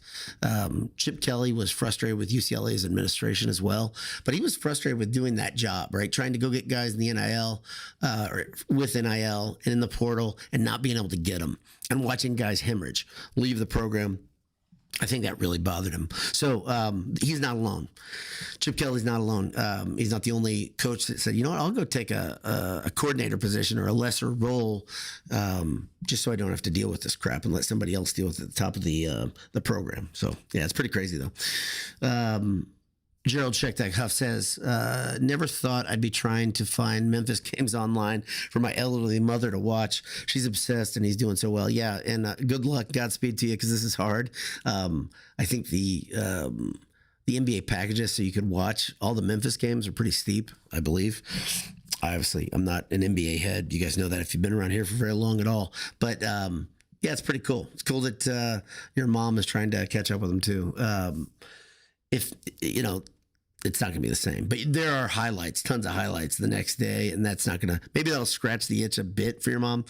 Chip Kelly was frustrated with UCLA's administration as well, but he was frustrated with doing that job, right? Trying to go get guys in the NIL, or with NIL and in the portal and not being able to get them, and watching guys hemorrhage, leave the program. I think that really bothered him. So he's not alone. Chip Kelly's not alone. He's not the only coach that said, you know what, I'll go take a coordinator position or a lesser role, just so I don't have to deal with this crap and let somebody else deal with it at the top of the program. So, yeah, it's pretty crazy, though. Gerald Shektak Huff says, never thought I'd be trying to find Memphis games online for my elderly mother to watch. She's obsessed and he's doing so well. Yeah, and good luck, Godspeed to you, because this is hard. I think the NBA packages so you could watch all the Memphis games are pretty steep, I believe. Obviously, I'm not an NBA head. You guys know that if you've been around here for very long at all. But yeah, it's pretty cool. It's cool that your mom is trying to catch up with them too. If you know, it's not going to be the same, but there are highlights, tons of highlights the next day. And that's not going to, maybe that'll scratch the itch a bit for your mom.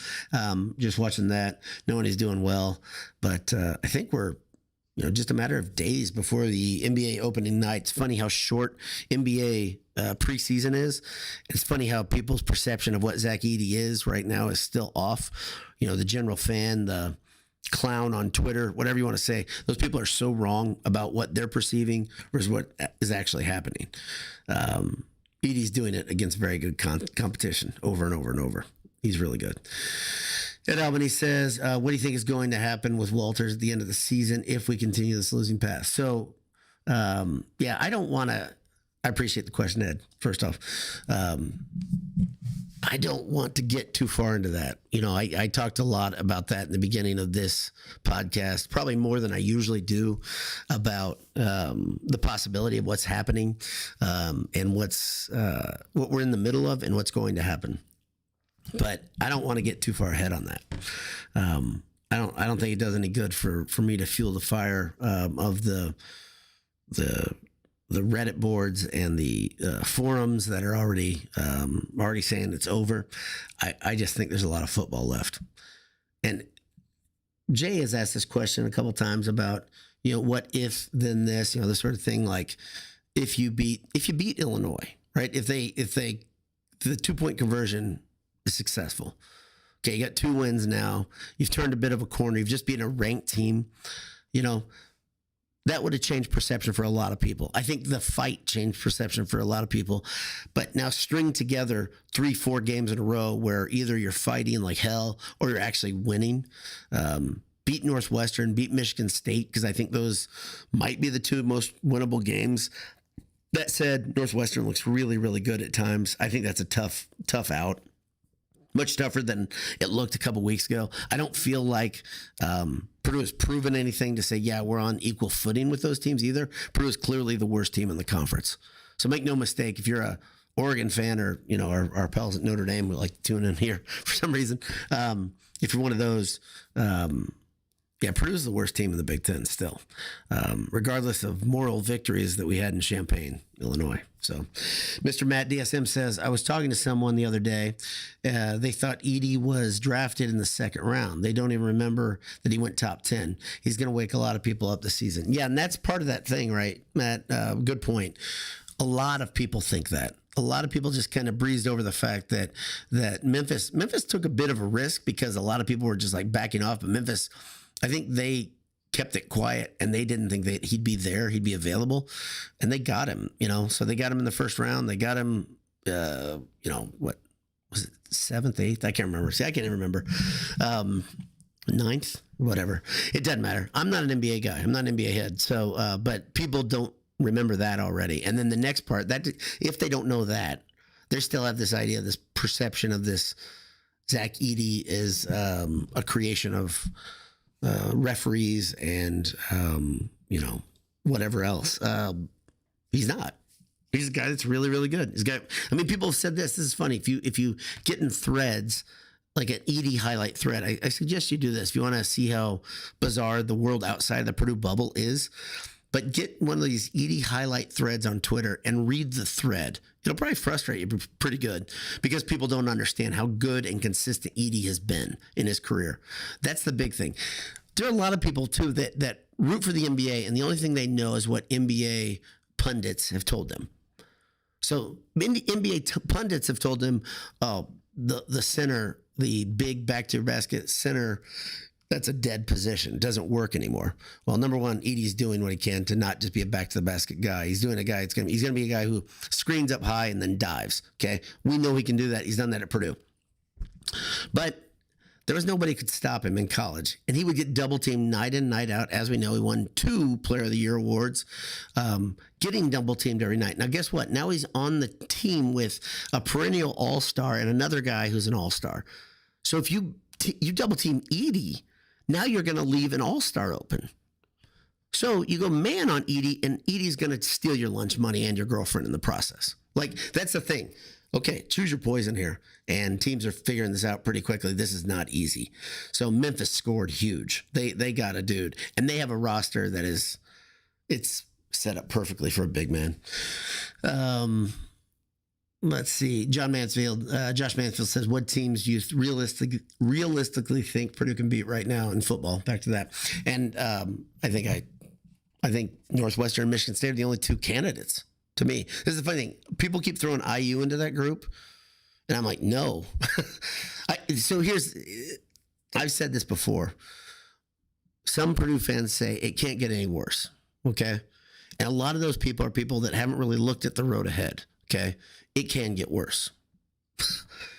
Just watching that, knowing he's doing well. But I think we're, just a matter of days before the NBA opening night. It's funny how short NBA preseason is. It's funny how people's perception of what Zach Edey is right now is still off. The general fan, the clown on Twitter, whatever you want to say, those people are so wrong about what they're perceiving versus what is actually happening. Edey's doing it against very good competition over and over and over. He's really good. Ed Albany says, what do you think is going to happen with Walters at the end of the season if we continue this losing path? So, yeah, I appreciate the question, Ed, first off. I don't want to get too far into that. I talked a lot about that in the beginning of this podcast, probably more than I usually do, about the possibility of what's happening and what we're in the middle of and what's going to happen. But I don't want to get too far ahead on that. I don't think it does any good for me to fuel the fire of the Reddit boards and the forums that are already saying it's over. I just think there's a lot of football left. And Jay has asked this question a couple times about, what if then this, this sort of thing, like if you beat Illinois, right? If the 2-point conversion is successful. Okay, you got 2 wins now. You've turned a bit of a corner. You've just been a ranked team, that would have changed perception for a lot of people. I think the fight changed perception for a lot of people. But now string together 3-4 games in a row where either you're fighting like hell or you're actually winning. Beat Northwestern, beat Michigan State, because I think those might be the 2 most winnable games. That said, Northwestern looks really, really good at times. I think that's a tough out. Much tougher than it looked a couple weeks ago. I don't feel like Purdue has proven anything to say, yeah, we're on equal footing with those teams either. Purdue is clearly the worst team in the conference. So make no mistake, if you're a Oregon fan or, our pals at Notre Dame who like to tune in here for some reason, if you're one of those, yeah, Purdue's the worst team in the Big Ten still, regardless of moral victories that we had in Champaign, Illinois. So Mr. Matt DSM says, I was talking to someone the other day. They thought Edey was drafted in the 2nd round. They don't even remember that he went top 10. He's going to wake a lot of people up this season. Yeah, and that's part of that thing, right, Matt? Good point. A lot of people think that. A lot of people just kind of breezed over the fact that Memphis took a bit of a risk because a lot of people were just like backing off. But Memphis, I think they kept it quiet and they didn't think that he'd be there, he'd be available, and they got him, so they got him in the 1st round. They got him, what was it, 7th, 8th? I can't remember. See, I can't even remember. 9th, whatever. It doesn't matter. I'm not an NBA guy. I'm not an NBA head. So, but people don't remember that already. And then the next part, that if they don't know that, they still have this idea, this perception of this Zach Edey is a creation of referees and, whatever else. He's not. He's a guy that's really, really good. People have said this. This is funny. If you get in threads, like an ED highlight thread, I suggest you do this. If you want to see how bizarre the world outside of the Purdue bubble is, but get one of these ED highlight threads on Twitter and read the thread. It'll probably frustrate you pretty good because people don't understand how good and consistent ED has been in his career. That's the big thing. There are a lot of people, too, that root for the NBA, and the only thing they know is what NBA pundits have told them. So NBA pundits have told them, oh, the center, the big back to your basket center, that's a dead position. It doesn't work anymore. Well, number one, Edey's doing what he can to not just be a back to the basket guy. He's doing a guy. He's going to be a guy who screens up high and then dives. Okay, we know he can do that. He's done that at Purdue, but there was nobody who could stop him in college, and he would get double teamed night in, night out. As we know, he won 2 Player of the Year awards, getting double teamed every night. Now, guess what? Now he's on the team with a perennial all-star and another guy who's an all-star. So if you double team Edey, now you're going to leave an all-star open. So you go man on Edey, and Edey's going to steal your lunch money and your girlfriend in the process. Like, that's the thing. Okay, choose your poison here. And teams are figuring this out pretty quickly. This is not easy. So Memphis scored huge. They got a dude. And they have a roster that it's set up perfectly for a big man. Let's see. Josh Mansfield says, what teams do you realistically think Purdue can beat right now in football? Back to that. And I think Northwestern and Michigan State are the only 2 candidates. To me, this is the funny thing. People keep throwing IU into that group, and I'm like, no. I've said this before. Some Purdue fans say it can't get any worse, okay? And a lot of those people are people that haven't really looked at the road ahead, okay? It can get worse.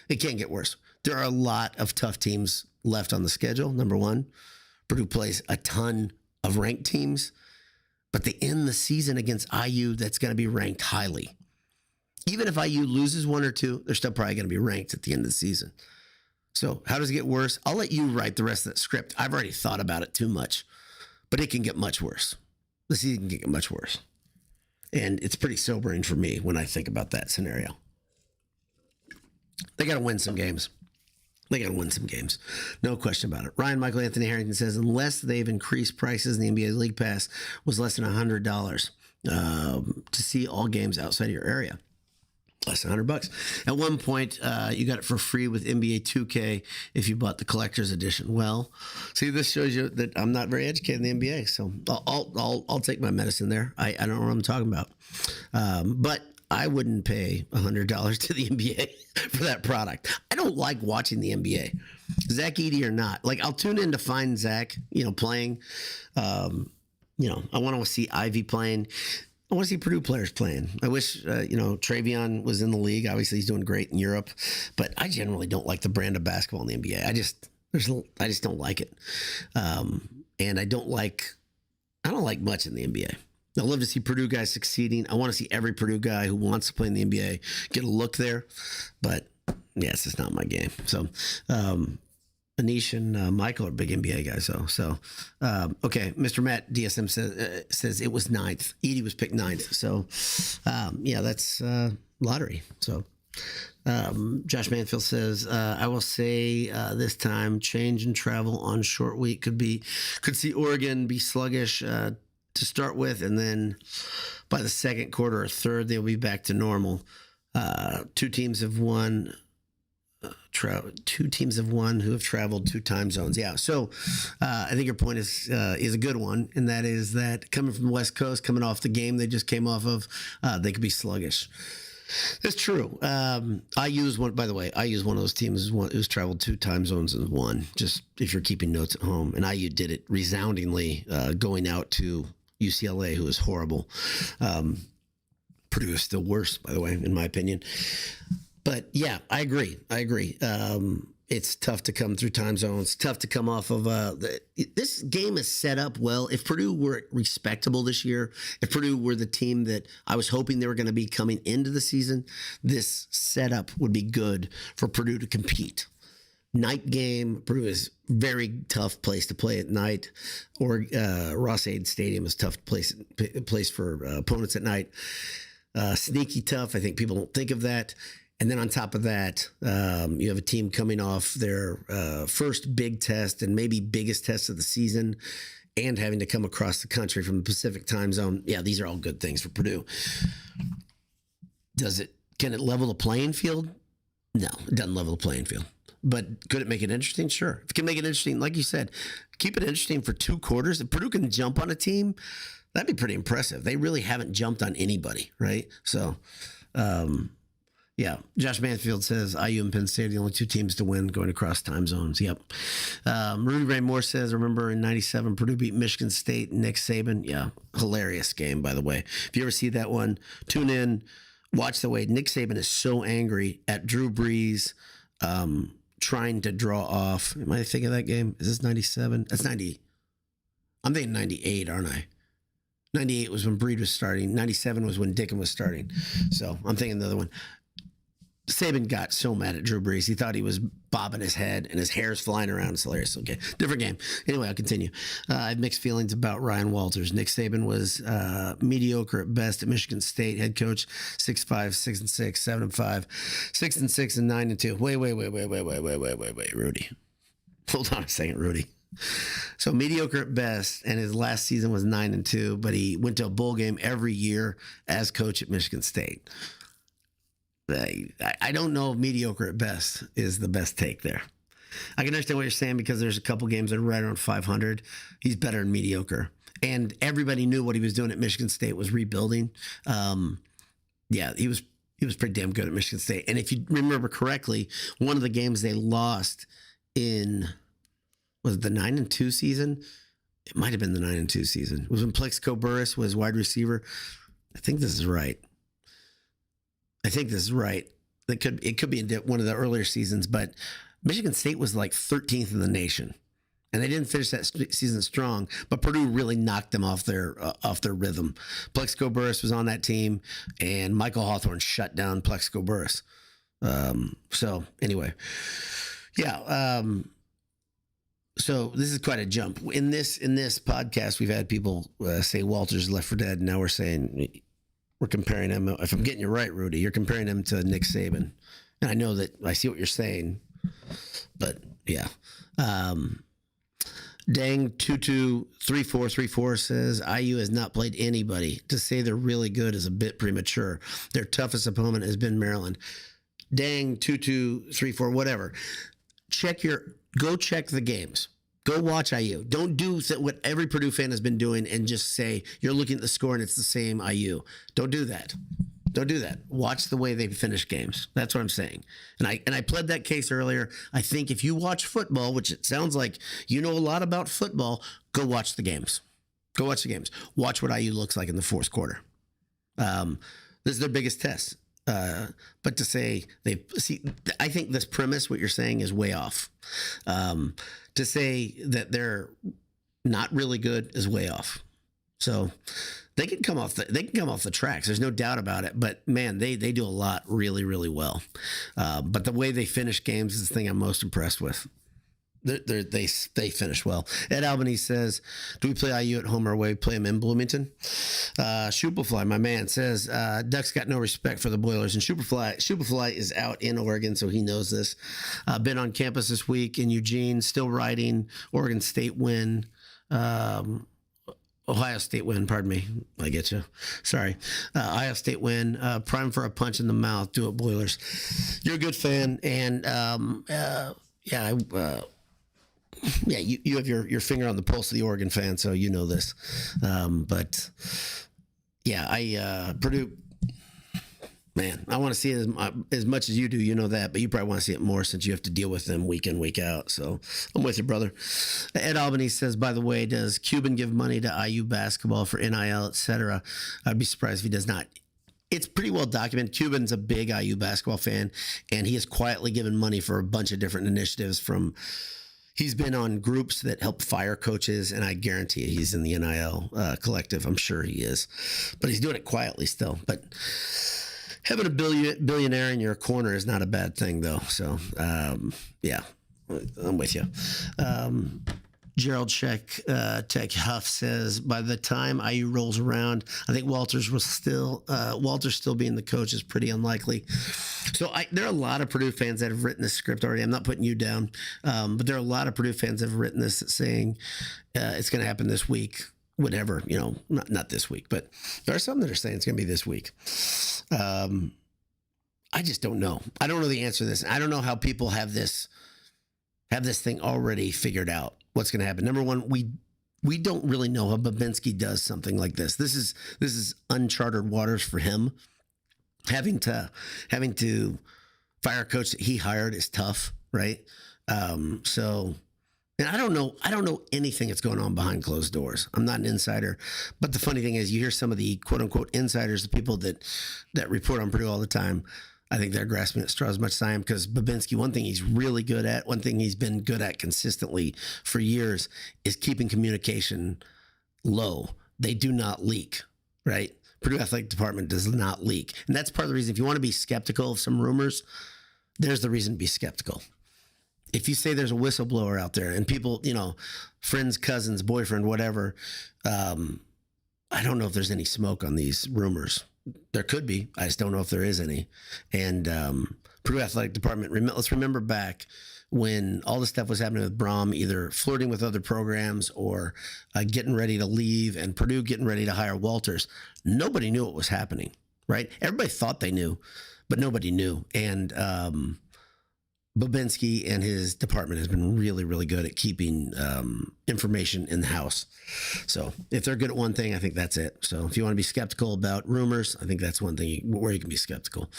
It can get worse. There are a lot of tough teams left on the schedule, number one. Purdue plays a ton of ranked teams. But they end the season against IU that's going to be ranked highly. Even if IU loses 1 or 2, they're still probably going to be ranked at the end of the season. So how does it get worse? I'll let you write the rest of that script. I've already thought about it too much. But it can get much worse. The season can get much worse. And it's pretty sobering for me when I think about that scenario. They got to win some games. No question about it. Ryan Michael Anthony Harrington says, unless they've increased prices in the NBA League Pass was less than $100 to see all games outside of your area. Less than $100. At one point, you got it for free with NBA 2K if you bought the collector's edition. Well, see, this shows you that I'm not very educated in the NBA, so I'll take my medicine there. I don't know what I'm talking about, but I wouldn't pay $100 to the NBA for that product. I don't like watching the NBA, Zach Edey or not. Like, I'll tune in to find Zach, playing. I want to see Ivy playing. I want to see Purdue players playing. I wish, Travion was in the league. Obviously, he's doing great in Europe, but I generally don't like the brand of basketball in the NBA. I just don't like it, and I don't like much in the NBA. I love to see Purdue guys succeeding. I want to see every Purdue guy who wants to play in the NBA get a look there. But, yeah, it's just not my game. So, Anish and Michael are big NBA guys, though. So, okay, Mr. Matt DSM says it was 9th. Edey was picked 9th. So, that's lottery. So, Josh Manfield says, I will say this time, change in travel on short week could see Oregon be sluggish to start with, and then by the second quarter or third, they'll be back to normal. 2 teams have won. 2 teams have won who have traveled 2 time zones. Yeah, so I think your point is a good one, and that is that coming from the West Coast, coming off the game they just came off of, they could be sluggish. That's true. IU is one. By the way, IU is one of those teams who's traveled 2 time zones and won. Just if you're keeping notes at home, and IU did it resoundingly, going out to UCLA, who is horrible. Purdue is still worse, by the way, in my opinion. But yeah, I agree. It's tough to come through time zones. Tough to come off of this game is set up well. If Purdue were respectable this year, if Purdue were the team that I was hoping they were going to be coming into the season, this setup would be good for Purdue to compete. night game. Purdue is very tough place to play at night, or Ross-Ade Stadium is tough place for opponents at night. Sneaky tough. I think people don't think of that. And then on top of that, you have a team coming off their first big test and maybe biggest test of the season, and having to come across the country from the Pacific time zone. Yeah, these are all good things for Purdue. Can it level the playing field? No, it doesn't level the playing field. But could it make it interesting? Sure. If it can make it interesting, like you said, keep it interesting for 2 quarters. If Purdue can jump on a team, that'd be pretty impressive. They really haven't jumped on anybody, right? So, yeah. Josh Mansfield says IU and Penn State are the only 2 teams to win going across time zones. Yep. Rudy Ray Moore says, remember in 97, Purdue beat Michigan State, Nick Saban. Yeah. Hilarious game, by the way. If you ever see that one, tune in, watch the way Nick Saban is so angry at Drew Brees, trying to draw off. Am I thinking of that game? Is this 97? That's 90. I'm thinking 98, aren't I? 98 was when Breed was starting. 97 was when Dickin was starting. So I'm thinking the other one. Saban got so mad at Drew Brees. He thought he was bobbing his head and his hair's flying around. It's hilarious. Okay, different game. Anyway, I'll continue. I have mixed feelings about Ryan Walters. Nick Saban was mediocre at best at Michigan State. Head coach, 6'5", 6'6", 7'5", 6'6", and 9-2. Wait, Rudy. Hold on a second, Rudy. So mediocre at best, and his last season was 9-2, but he went to a bowl game every year as coach at Michigan State. I don't know if mediocre at best is the best take there. I can understand what you're saying because there's a couple games that are right around 500. He's better than mediocre. And everybody knew what he was doing at Michigan State was rebuilding. Yeah, he was pretty damn good at Michigan State. And if you remember correctly, one of the games they lost in, was it the 9-2 season? It might have been the 9-2 season. It was when Plexico Burress was wide receiver. I think this is right. It could be in one of the earlier seasons, but Michigan State was like 13th in the nation, and they didn't finish that season strong. But Purdue really knocked them off their rhythm. Plexico Burress was on that team, and Michael Hawthorne shut down Plexico Burress. So anyway, yeah. So this is quite a jump in this podcast. We've had people say Walters left for dead, and now we're saying. We're comparing him, if I'm getting you right, Rudy, you're comparing him to Nick Saban. And I know that I see what you're saying, but yeah. Dang223434 says IU has not played anybody. To say they're really good is a bit premature. Their toughest opponent has been Maryland. Dang2234, whatever. Go check the games. Go watch IU. Don't do what every Purdue fan has been doing and just say you're looking at the score and it's the same IU. Don't do that. Don't do that. Watch the way they finish games. That's what I'm saying. And I pled that case earlier. I think if you watch football, which it sounds like you know a lot about football, go watch the games. Go watch the games. Watch what IU looks like in the fourth quarter. This is their biggest test. But to say I think this premise, what you're saying, is way off. To say that they're not really good is way off. So they can come off the tracks. There's no doubt about it. But man, they do a lot really, really well. But the way they finish games is the thing I'm most impressed with. They finish well. Ed Albany says, do we play IU at home or away? Play them in Bloomington? Superfly, my man, says, Ducks got no respect for the Boilers. And Superfly is out in Oregon, so he knows this. Been on campus this week in Eugene, still riding Oregon State win. Ohio State win, pardon me. I get you. Sorry. Ohio State win. Prime for a punch in the mouth. Do it, Boilers. You're a good fan. And, yeah, you have your finger on the pulse of the Oregon fan, so you know this. But yeah, Purdue, man, I want to see it as much as you do. You know that, but you probably want to see it more since you have to deal with them week in, week out. So I'm with you, brother. Ed Albany says, by the way, does Cuban give money to IU basketball for NIL, etc.? I'd be surprised if he does not. It's pretty well documented. Cuban's a big IU basketball fan, and he has quietly given money for a bunch of different initiatives. He's been on groups that help fire coaches, and I guarantee you he's in the NIL collective. I'm sure he is, but he's doing it quietly still. But having a billionaire in your corner is not a bad thing, though. So, yeah. I'm with you. Gerald Tech Huff says, by the time IU rolls around, I think Walter's still being the coach is pretty unlikely. So there are a lot of Purdue fans that have written this script already. I'm not putting you down, but there are a lot of Purdue fans that have written this saying it's going to happen this week, whatever, not this week, but there are some that are saying it's going to be this week. I just don't know. I don't know the answer to this. I don't know how people have this thing already figured out. What's going to happen? Number one, we don't really know how Babinski does something like this. This is uncharted waters for him. Having to fire a coach that he hired is tough, right? And I don't know anything that's going on behind closed doors. I'm not an insider, but the funny thing is, you hear some of the quote unquote insiders, the people that report on Purdue all the time. I think they're grasping at straws as much as I am, because Babinski, one thing he's really good at, one thing he's been good at consistently for years, is keeping communication low. They do not leak, right? Purdue Athletic Department does not leak. And that's part of the reason, if you want to be skeptical of some rumors, there's the reason to be skeptical. If you say there's a whistleblower out there and people, friends, cousins, boyfriend, whatever, I don't know if there's any smoke on these rumors. There could be. I just don't know if there is any. And Purdue Athletic Department, let's remember back when all the stuff was happening with Braum, either flirting with other programs or getting ready to leave, and Purdue getting ready to hire Walters. Nobody knew what was happening, right? Everybody thought they knew, but nobody knew. And Babinski and his department has been really, really good at keeping information in the house. So if they're good at one thing, I think that's it. So if you want to be skeptical about rumors, I think that's one thing where you can be skeptical.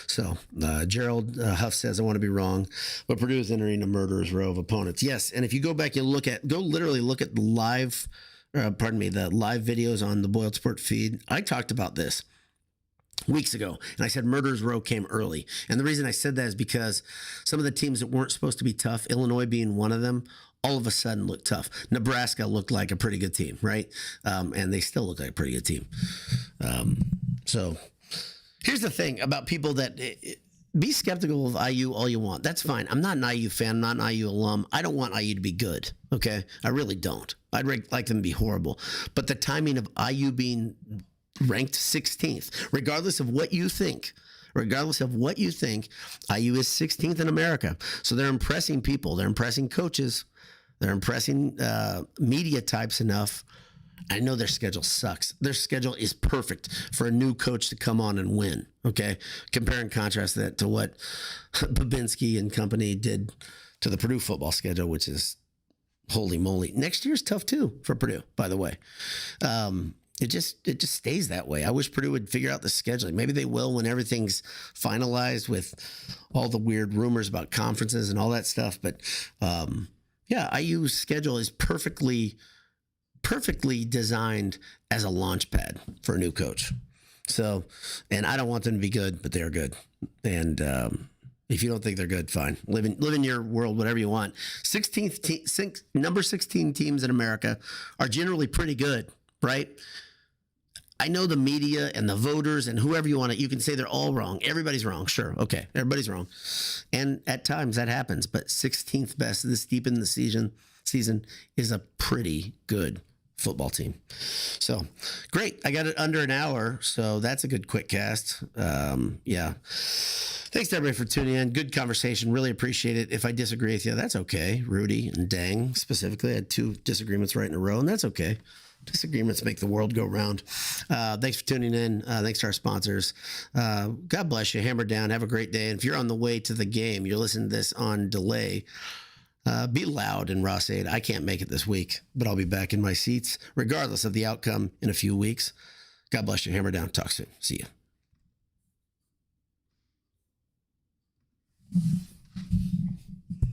So Gerald Huff says, I want to be wrong, but Purdue is entering a murderer's row of opponents. Yes, and if you go back and literally look at the live videos on the Boiled Sport feed, I talked about this weeks ago, and I said Murderer's Row came early. And the reason I said that is because some of the teams that weren't supposed to be tough, Illinois being one of them, all of a sudden looked tough. Nebraska looked like a pretty good team, right? And they still look like a pretty good team. So here's the thing about people that be skeptical of IU all you want. That's fine. I'm not an IU fan. I'm not an IU alum. I don't want IU to be good, okay? I really don't. I'd like them to be horrible. But the timing of IU being ranked 16th, regardless of what you think, IU is 16th in America. So they're impressing people. They're impressing coaches. They're impressing media types enough. I know their schedule sucks. Their schedule is perfect for a new coach to come on and win, okay? Compare and contrast that to what Babinski and company did to the Purdue football schedule, which is holy moly. Next year's tough too for Purdue, by the way. It just stays that way. I wish Purdue would figure out the scheduling. Maybe they will when everything's finalized with all the weird rumors about conferences and all that stuff. But IU's schedule is perfectly designed as a launch pad for a new coach. So, and I don't want them to be good, but they're good. And if you don't think they're good, fine. Live in your world, whatever you want. Number 16 teams in America are generally pretty good, right? I know the media and the voters and whoever you want to, you can say they're all wrong. Everybody's wrong. Sure. Okay. Everybody's wrong. And at times that happens, but 16th best this deep in the season is a pretty good football team. So great. I got it under an hour. So that's a good quick cast. Yeah. Thanks to everybody for tuning in. Good conversation. Really appreciate it. If I disagree with you, that's okay. Rudy and Dang specifically, I had 2 disagreements right in a row, and that's okay. Disagreements make the world go round. Thanks for tuning in. Thanks to our sponsors. God bless you. Hammer down. Have a great day. And if you're on the way to the game, you're listening to this on delay, be loud in Ross-Ade. I can't make it this week, but I'll be back in my seats regardless of the outcome in a few weeks. God bless you. Hammer down. Talk soon. See you.